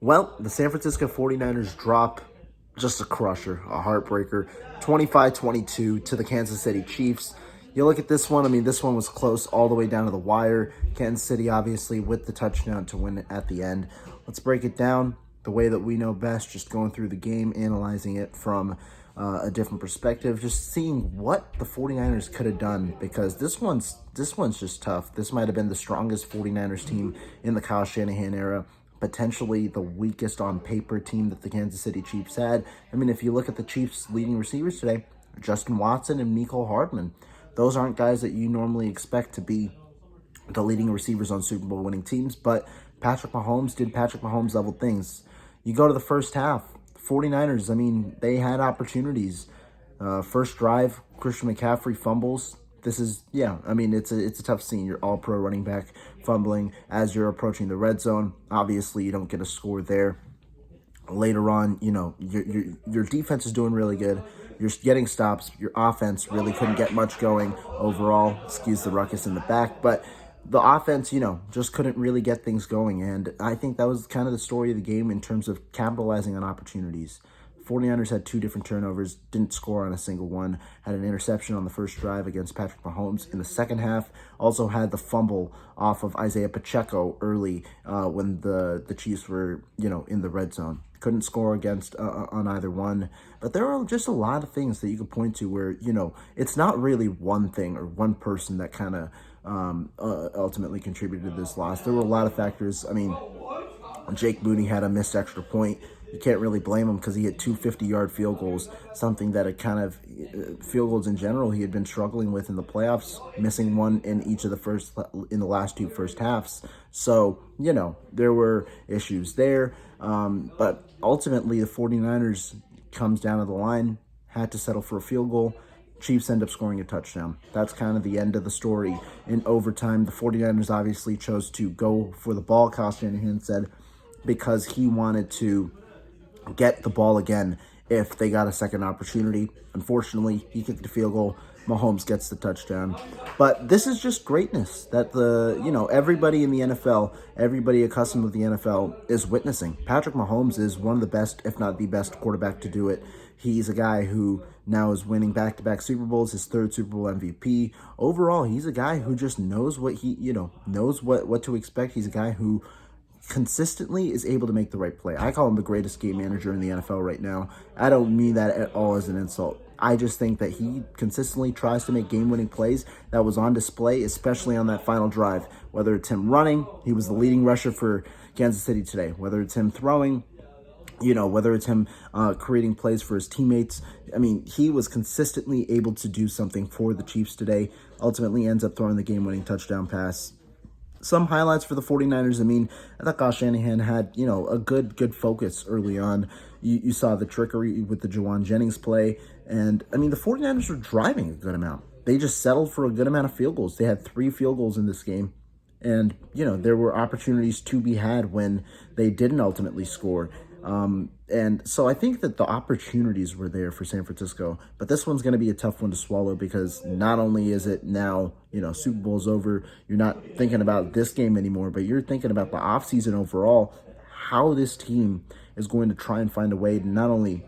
Well, the San Francisco 49ers drop just a crusher, a heartbreaker, 25-22 to the Kansas City Chiefs. You look at this one, I mean, this one was close all the way down to the wire. Kansas City, obviously, with the touchdown to win it at the end. Let's break it down the way that we know best, just going through the game, analyzing it from a different perspective, just seeing what the 49ers could have done, because this one's just tough. This might have been the strongest 49ers team in the Kyle Shanahan era, potentially the weakest on paper team that the Kansas City Chiefs had. I mean, if you look at the Chiefs' leading receivers today, Justin Watson and Mecole Hardman, those aren't guys that you normally expect to be the leading receivers on Super Bowl winning teams, but Patrick Mahomes did Patrick Mahomes level things. You go to the first half, 49ers, I mean, they had opportunities. First drive, Christian McCaffrey fumbles. This is, yeah, I mean, it's a tough scene. You're all pro running back fumbling as you're approaching the red zone. Obviously, you don't get a score there. Later on, you know, your defense is doing really good. You're getting stops. Your offense really couldn't get much going overall. Excuse the ruckus in the back, but the offense, you know, just couldn't really get things going. And I think that was kind of the story of the game in terms of capitalizing on opportunities. 49ers had two different turnovers, didn't score on a single one, had an interception on the first drive against Patrick Mahomes in the second half, also had the fumble off of Isaiah Pacheco early when the Chiefs were, you know, in the red zone. Couldn't score against on either one. But there are just a lot of things that you could point to where, you know, it's not really one thing or one person that kind of ultimately contributed to this loss. There were a lot of factors. I mean, Jake Moody had a missed extra point. You can't really blame him because he hit two 50-yard field goals, something that a kind of field goals in general he had been struggling with in the playoffs, missing one in each of in the last two first halves. So, you know, there were issues there. But ultimately, the 49ers comes down to the line, had to settle for a field goal. Chiefs end up scoring a touchdown. That's kind of the end of the story. In overtime, the 49ers obviously chose to go for the ball, Kyle Shanahan said, because he wanted to get the ball again if they got a second opportunity. Unfortunately, he kicked the field goal. Mahomes gets the touchdown. But this is just greatness that everybody in the NFL, everybody accustomed to the NFL is witnessing. Patrick Mahomes is one of the best, if not the best quarterback to do it. He's a guy who now is winning back-to-back Super Bowls, his third Super Bowl MVP. Overall, he's a guy who just knows what knows what to expect. He's a guy who consistently is able to make the right play. I call him the greatest game manager in the NFL right now. I don't mean that at all as an insult. I just think that he consistently tries to make game-winning plays. That was on display, especially on that final drive. Whether it's him running, he was the leading rusher for Kansas City today. Whether it's him throwing, whether it's him creating plays for his teammates. I mean, he was consistently able to do something for the Chiefs today. Ultimately ends up throwing the game-winning touchdown pass. Some highlights for the 49ers. I mean, I thought Kyle Shanahan had, a good focus early on. You saw the trickery with the Jawan Jennings play. And, I mean, the 49ers were driving a good amount. They just settled for a good amount of field goals. They had 3 field goals in this game. And, there were opportunities to be had when they didn't ultimately score. And so I think that the opportunities were there for San Francisco, but this one's going to be a tough one to swallow because not only is it now, Super Bowl's over, you're not thinking about this game anymore, but you're thinking about the offseason overall, how this team is going to try and find a way to not only,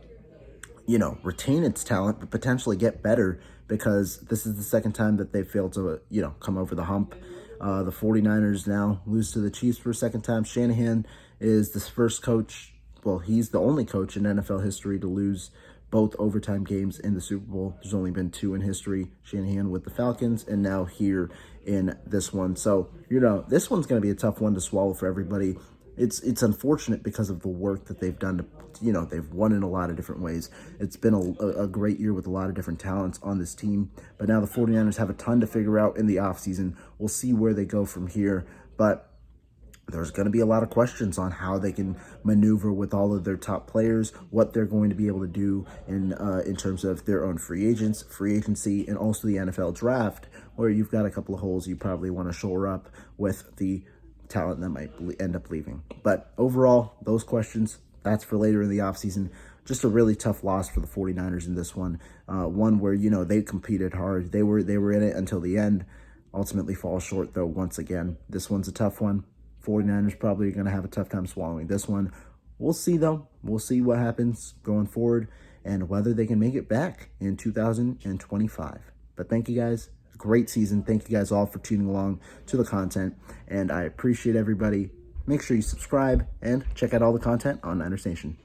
retain its talent, but potentially get better because this is the second time that they failed to, come over the hump. The 49ers now lose to the Chiefs for a second time. Shanahan is the first coach. Well, he's the only coach in NFL history to lose both overtime games in the Super Bowl. There's only been 2 in history, Shanahan with the Falcons, and now here in this one. So, this one's going to be a tough one to swallow for everybody. It's unfortunate because of the work that they've done to, they've won in a lot of different ways. It's been a great year with a lot of different talents on this team. But now the 49ers have a ton to figure out in the offseason. We'll see where they go from here. But there's going to be a lot of questions on how they can maneuver with all of their top players, what they're going to be able to do in terms of their own free agents, free agency, and also the NFL draft, where you've got a couple of holes you probably want to shore up with the talent that might end up leaving. But overall, those questions, that's for later in the offseason. Just a really tough loss for the 49ers in this one. One where, they competed hard. They were in it until the end. Ultimately fall short, though, once again. This one's a tough one. 49ers probably going to have a tough time swallowing this one. We'll see, though. We'll see what happens going forward and whether they can make it back in 2025. But thank you guys. Great season. Thank you guys all for tuning along to the content, and I appreciate everybody. Make sure you subscribe and check out all the content on Niners Nation.